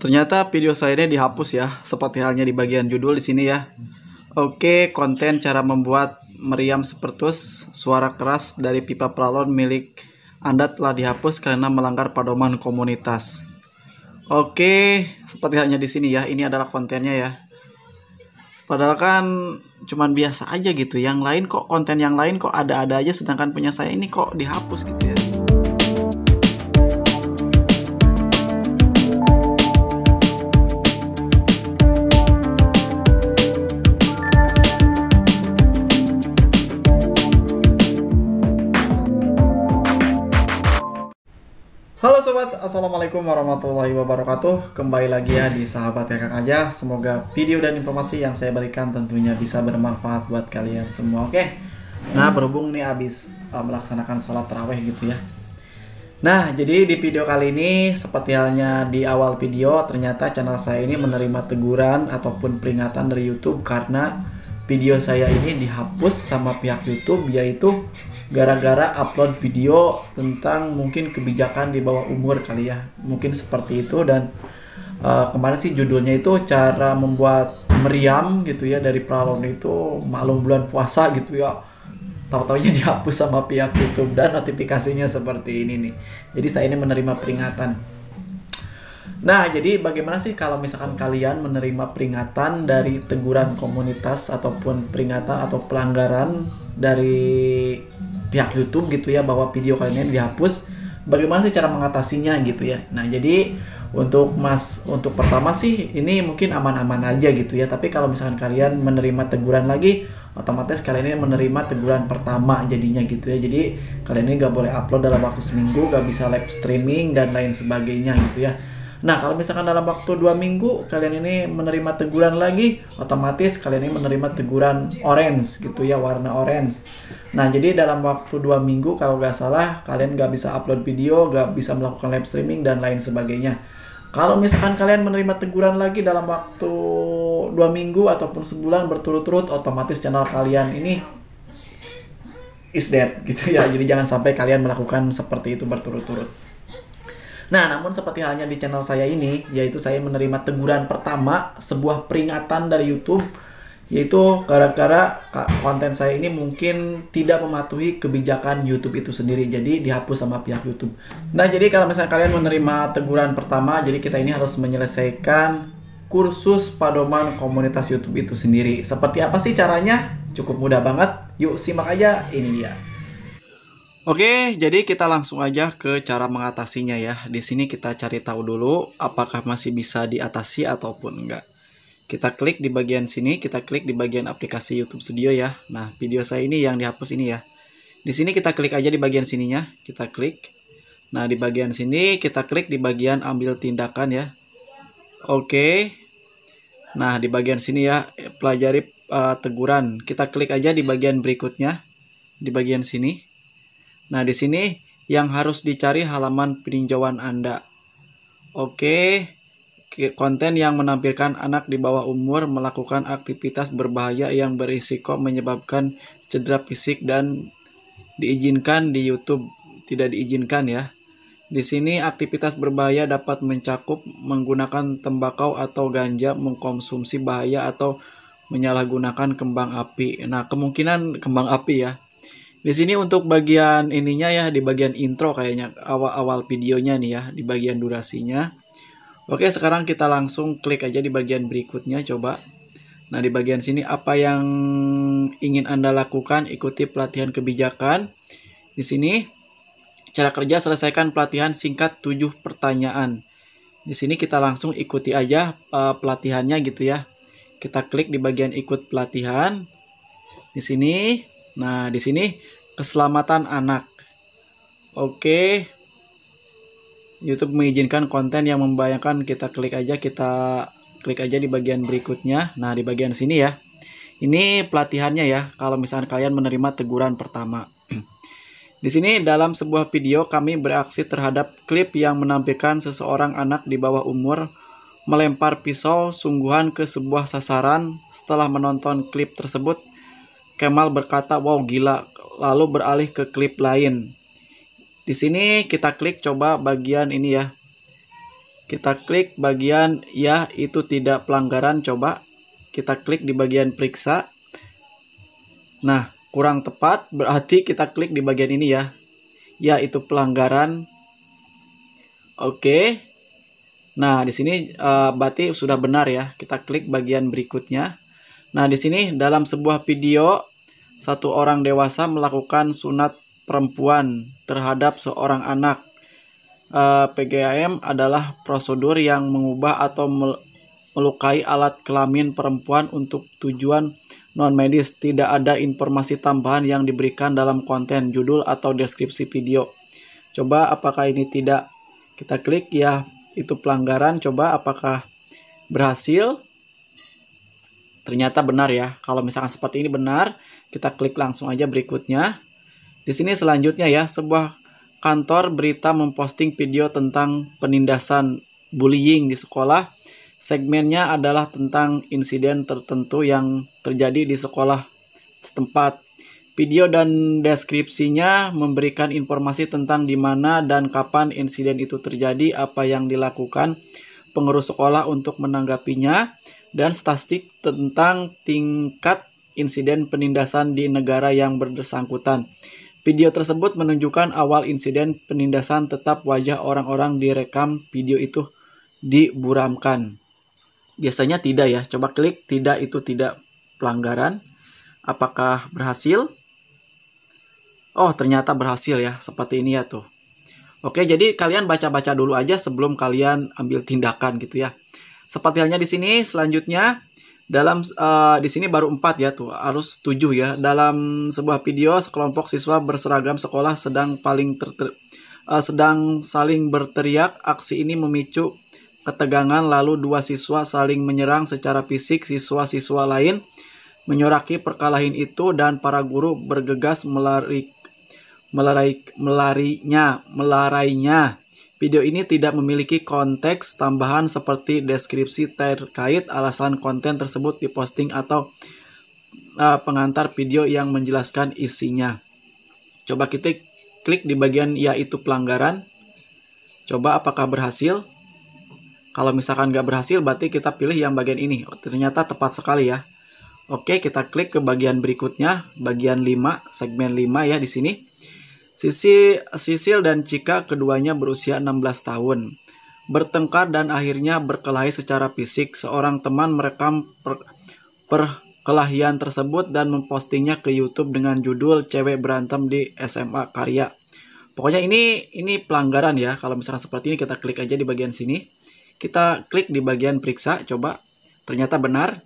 Ternyata video saya ini dihapus ya, seperti halnya di bagian judul di sini ya. Oke, konten cara membuat meriam sepertus suara keras dari pipa paralon milik Anda telah dihapus karena melanggar pedoman komunitas. Oke, seperti halnya di sini ya, ini adalah kontennya ya. Padahal kan cuman biasa aja gitu. Yang lain kok, konten yang lain kok ada-ada aja, sedangkan punya saya ini kok dihapus gitu ya. Halo sobat, assalamualaikum warahmatullahi wabarakatuh. Kembali lagi ya di sahabat kakak aja. Semoga video dan informasi yang saya berikan tentunya bisa bermanfaat buat kalian semua. Oke, nah berhubung nih abis melaksanakan sholat taraweh gitu ya. Nah, jadi di video kali ini seperti halnya di awal video, ternyata channel saya ini menerima teguran ataupun peringatan dari YouTube karena video saya ini dihapus sama pihak YouTube, yaitu gara-gara upload video tentang mungkin kebijakan di bawah umur kali ya, mungkin seperti itu. Dan kemarin sih judulnya itu cara membuat meriam gitu ya dari paralon itu, maklum bulan puasa gitu ya, tahu-taunya dihapus sama pihak YouTube dan notifikasinya seperti ini nih. Jadi saya ini menerima peringatan. Nah, jadi bagaimana sih kalau misalkan kalian menerima peringatan dari teguran komunitas ataupun peringatan atau pelanggaran dari pihak YouTube gitu ya, bahwa video kalian ini dihapus, bagaimana sih cara mengatasinya gitu ya. Nah, jadi untuk pertama sih ini mungkin aman-aman aja gitu ya, tapi kalau misalkan kalian menerima teguran lagi, otomatis kalian ini menerima teguran pertama jadinya gitu ya. Jadi kalian ini gak boleh upload dalam waktu seminggu, gak bisa live streaming dan lain sebagainya gitu ya. Nah, kalau misalkan dalam waktu 2 minggu kalian ini menerima teguran lagi, otomatis kalian ini menerima teguran orange gitu ya, warna orange. Nah, jadi dalam waktu 2 minggu kalau nggak salah kalian nggak bisa upload video, nggak bisa melakukan live streaming dan lain sebagainya. Kalau misalkan kalian menerima teguran lagi dalam waktu 2 minggu ataupun sebulan berturut-turut, otomatis channel kalian ini is dead gitu ya. Jadi jangan sampai kalian melakukan seperti itu berturut-turut. Nah, namun seperti halnya di channel saya ini, yaitu saya menerima teguran pertama, sebuah peringatan dari YouTube, yaitu gara-gara konten saya ini mungkin tidak mematuhi kebijakan YouTube itu sendiri, jadi dihapus sama pihak YouTube. Nah, jadi kalau misalnya kalian menerima teguran pertama, jadi kita ini harus menyelesaikan kursus pedoman komunitas YouTube itu sendiri. Seperti apa sih caranya? Cukup mudah banget. Yuk simak aja, ini dia. Oke, jadi kita langsung aja ke cara mengatasinya ya. Di sini kita cari tahu dulu apakah masih bisa diatasi ataupun enggak. Kita klik di bagian sini, kita klik di bagian aplikasi YouTube Studio ya. Nah, video saya ini yang dihapus ini ya. Di sini kita klik aja di bagian sininya, kita klik. Nah, di bagian sini kita klik di bagian ambil tindakan ya. Oke. Nah, di bagian sini ya, pelajari teguran. Kita klik aja di bagian berikutnya, di bagian sini. Nah, di sini yang harus dicari halaman peninjauan Anda. Oke, konten yang menampilkan anak di bawah umur melakukan aktivitas berbahaya yang berisiko menyebabkan cedera fisik dan diizinkan di YouTube, tidak diizinkan ya. Di sini aktivitas berbahaya dapat mencakup menggunakan tembakau atau ganja, mengkonsumsi bahaya atau menyalahgunakan kembang api. Nah, kemungkinan kembang api ya. Di sini untuk bagian ininya ya, di bagian intro kayaknya awal-awal videonya nih ya, di bagian durasinya. Oke, sekarang kita langsung klik aja di bagian berikutnya coba. Nah, di bagian sini apa yang ingin Anda lakukan, ikuti pelatihan kebijakan. Di sini cara kerja, selesaikan pelatihan singkat 7 pertanyaan. Di sini kita langsung ikuti aja pelatihannya gitu ya. Kita klik di bagian ikut pelatihan. Di sini, nah di sini keselamatan anak. Oke, YouTube mengizinkan konten yang membahayakan. Kita klik aja di bagian berikutnya. Nah, di bagian sini ya, ini pelatihannya ya, kalau misalnya kalian menerima teguran pertama. Di sini dalam sebuah video kami bereaksi terhadap klip yang menampilkan seseorang anak di bawah umur melempar pisau sungguhan ke sebuah sasaran. Setelah menonton klip tersebut, Kemal berkata, "Wow, gila," lalu beralih ke klip lain. Di sini kita klik coba bagian ini ya. Kita klik bagian ya itu tidak pelanggaran. Coba kita klik di bagian periksa. Nah, kurang tepat, berarti kita klik di bagian ini ya. Ya itu pelanggaran. Oke. Nah, di sini berarti sudah benar ya. Kita klik bagian berikutnya. Nah, di sini dalam sebuah video satu orang dewasa melakukan sunat perempuan terhadap seorang anak. PGAM adalah prosedur yang mengubah atau melukai alat kelamin perempuan untuk tujuan non-medis. Tidak ada informasi tambahan yang diberikan dalam konten, judul, atau deskripsi video. Coba apakah ini tidak? Kita klik ya itu pelanggaran. Coba apakah berhasil? Ternyata benar ya. Kalau misalkan seperti ini benar, kita klik langsung aja berikutnya. Di sini selanjutnya ya, sebuah kantor berita memposting video tentang penindasan bullying di sekolah. Segmennya adalah tentang insiden tertentu yang terjadi di sekolah setempat. Video dan deskripsinya memberikan informasi tentang di mana dan kapan insiden itu terjadi, apa yang dilakukan pengurus sekolah untuk menanggapinya, dan statistik tentang tingkat insiden penindasan di negara yang bersangkutan. Video tersebut menunjukkan awal insiden penindasan, tetap wajah orang-orang direkam video itu diburamkan. Biasanya tidak ya. Coba klik tidak, itu tidak pelanggaran. Apakah berhasil? Oh, ternyata berhasil ya. Seperti ini ya tuh. Oke, jadi kalian baca-baca dulu aja sebelum kalian ambil tindakan gitu ya. Seperti halnya di sini selanjutnya. Dalam di sini baru 4 ya tuh, harus 7 ya. Dalam sebuah video sekelompok siswa berseragam sekolah sedang saling berteriak. Aksi ini memicu ketegangan, lalu dua siswa saling menyerang secara fisik. Siswa-siswa lain menyoraki perkelahian itu dan para guru bergegas melarainya. Video ini tidak memiliki konteks tambahan seperti deskripsi terkait alasan konten tersebut diposting atau pengantar video yang menjelaskan isinya. Coba kita klik di bagian ya itu pelanggaran. Coba apakah berhasil. Kalau misalkan nggak berhasil, berarti kita pilih yang bagian ini. Oh, ternyata tepat sekali ya. Oke, kita klik ke bagian berikutnya, bagian 5, segmen 5 ya di sini. Sisil dan Cika keduanya berusia 16 tahun. Bertengkar dan akhirnya berkelahi secara fisik. Seorang teman merekam perkelahian tersebut dan mempostingnya ke YouTube dengan judul "Cewek Berantem di SMA Karya". Pokoknya ini pelanggaran ya. Kalau misalkan seperti ini, kita klik aja di bagian sini. Kita klik di bagian periksa, coba. Ternyata benar.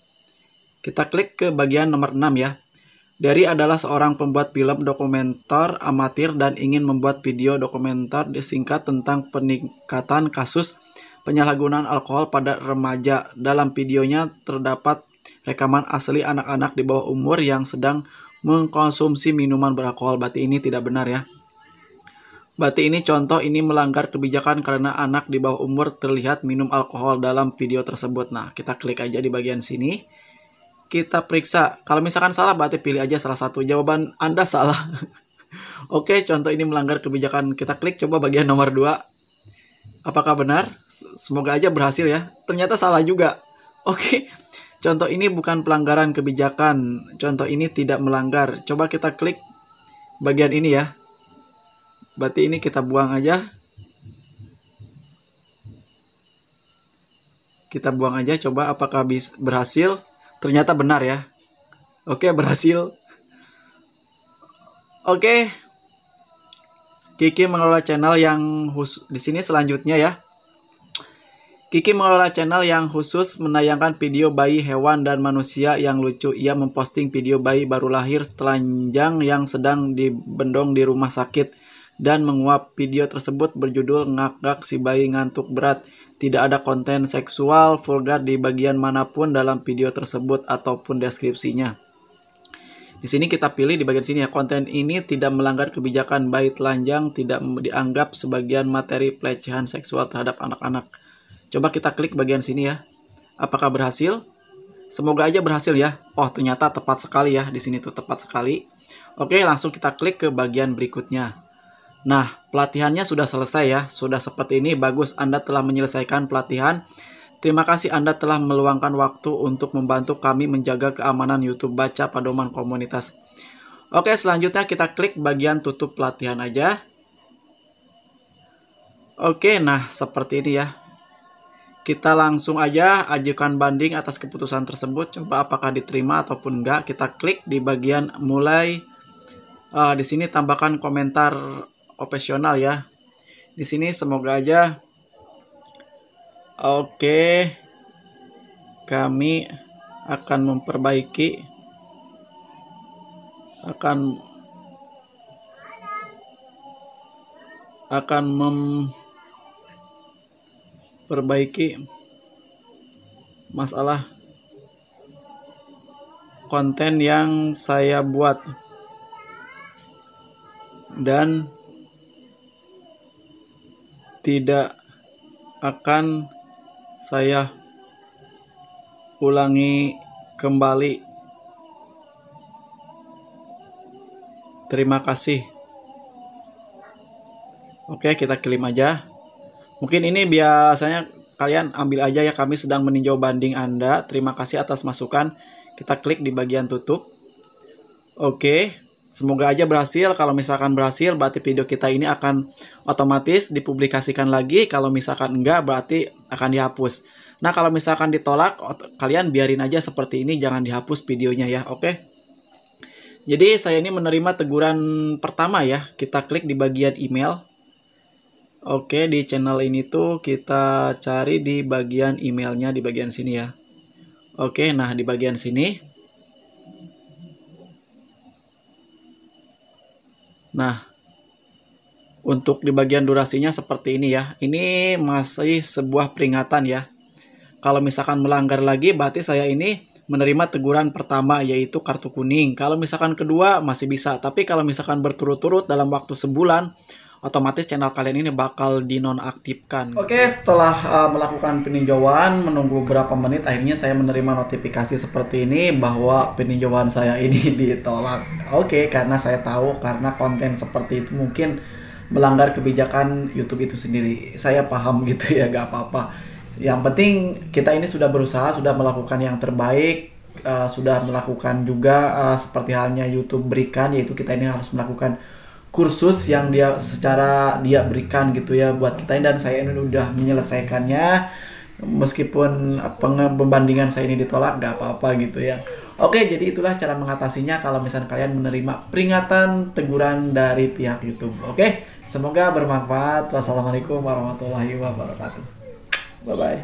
Kita klik ke bagian nomor 6 ya. Derry adalah seorang pembuat film dokumenter amatir dan ingin membuat video dokumenter singkat tentang peningkatan kasus penyalahgunaan alkohol pada remaja. Dalam videonya terdapat rekaman asli anak-anak di bawah umur yang sedang mengkonsumsi minuman beralkohol. Berarti ini tidak benar ya. Berarti ini contoh, ini melanggar kebijakan karena anak di bawah umur terlihat minum alkohol dalam video tersebut. Nah, kita klik aja di bagian sini. Kita periksa. Kalau misalkan salah, berarti pilih aja salah satu. Jawaban Anda salah. Oke, contoh ini melanggar kebijakan. Kita klik coba bagian nomor 2. Apakah benar? Semoga aja berhasil ya. Ternyata salah juga. Oke, contoh ini bukan pelanggaran kebijakan. Contoh ini tidak melanggar. Coba kita klik bagian ini ya. Berarti ini kita buang aja. Kita buang aja. Coba apakah berhasil? Ternyata benar ya. Oke, berhasil. Oke. Kiki mengelola channel yang khusus di sini selanjutnya ya. Kiki mengelola channel yang khusus menayangkan video bayi, hewan, dan manusia yang lucu. Ia memposting video bayi baru lahir telanjang yang sedang dibendong di rumah sakit dan menguap. Video tersebut berjudul "Ngak-ngak si bayi ngantuk berat". Tidak ada konten seksual vulgar di bagian manapun dalam video tersebut ataupun deskripsinya. Di sini kita pilih di bagian sini ya. Konten ini tidak melanggar kebijakan bayi telanjang, tidak dianggap sebagian materi pelecehan seksual terhadap anak-anak. Coba kita klik bagian sini ya. Apakah berhasil? Semoga aja berhasil ya. Oh, ternyata tepat sekali ya. Di sini tuh tepat sekali. Oke, langsung kita klik ke bagian berikutnya. Nah, pelatihannya sudah selesai ya. Sudah seperti ini, bagus Anda telah menyelesaikan pelatihan. Terima kasih Anda telah meluangkan waktu untuk membantu kami menjaga keamanan YouTube Baca Pedoman Komunitas. Oke, selanjutnya kita klik bagian tutup pelatihan aja. Oke, nah seperti ini ya. Kita langsung aja ajukan banding atas keputusan tersebut. Coba apakah diterima ataupun enggak. Kita klik di bagian mulai. Di sini tambahkan komentar opsional ya. Di sini semoga aja. Oke. Kami akan memperbaiki. Akan memperbaiki masalah konten yang saya buat dan tidak akan saya ulangi kembali. Terima kasih. Oke, kita klaim aja. Mungkin ini biasanya kalian ambil aja ya, kami sedang meninjau banding Anda. Terima kasih atas masukan. Kita klik di bagian tutup. Oke, semoga aja berhasil. Kalau misalkan berhasil, berarti video kita ini akan otomatis dipublikasikan lagi. Kalau misalkan enggak, berarti akan dihapus. Nah, kalau misalkan ditolak, kalian biarin aja seperti ini, jangan dihapus videonya ya. Oke. Jadi saya ini menerima teguran pertama ya. Kita klik di bagian email. Oke, di channel ini tuh kita cari di bagian emailnya di bagian sini ya. Oke, nah di bagian sini. Nah, untuk di bagian durasinya seperti ini ya. Ini masih sebuah peringatan ya. Kalau misalkan melanggar lagi, berarti saya ini menerima teguran pertama yaitu kartu kuning. Kalau misalkan kedua masih bisa, tapi kalau misalkan berturut-turut dalam waktu sebulan, otomatis channel kalian ini bakal dinonaktifkan. Oke, setelah melakukan peninjauan, menunggu beberapa menit, akhirnya saya menerima notifikasi seperti ini bahwa peninjauan saya ini ditolak. Oke, karena saya tahu karena konten seperti itu mungkin melanggar kebijakan YouTube itu sendiri. Saya paham gitu ya, gak apa-apa. Yang penting kita ini sudah berusaha, sudah melakukan yang terbaik, sudah melakukan juga seperti halnya YouTube berikan, yaitu kita ini harus melakukan kursus yang dia berikan gitu ya buat kita, dan saya ini udah menyelesaikannya meskipun pembandingan saya ini ditolak, gak apa-apa gitu ya. Oke, jadi itulah cara mengatasinya kalau misalnya kalian menerima peringatan teguran dari pihak YouTube. Oke, semoga bermanfaat. Wassalamualaikum warahmatullahi wabarakatuh. Bye bye.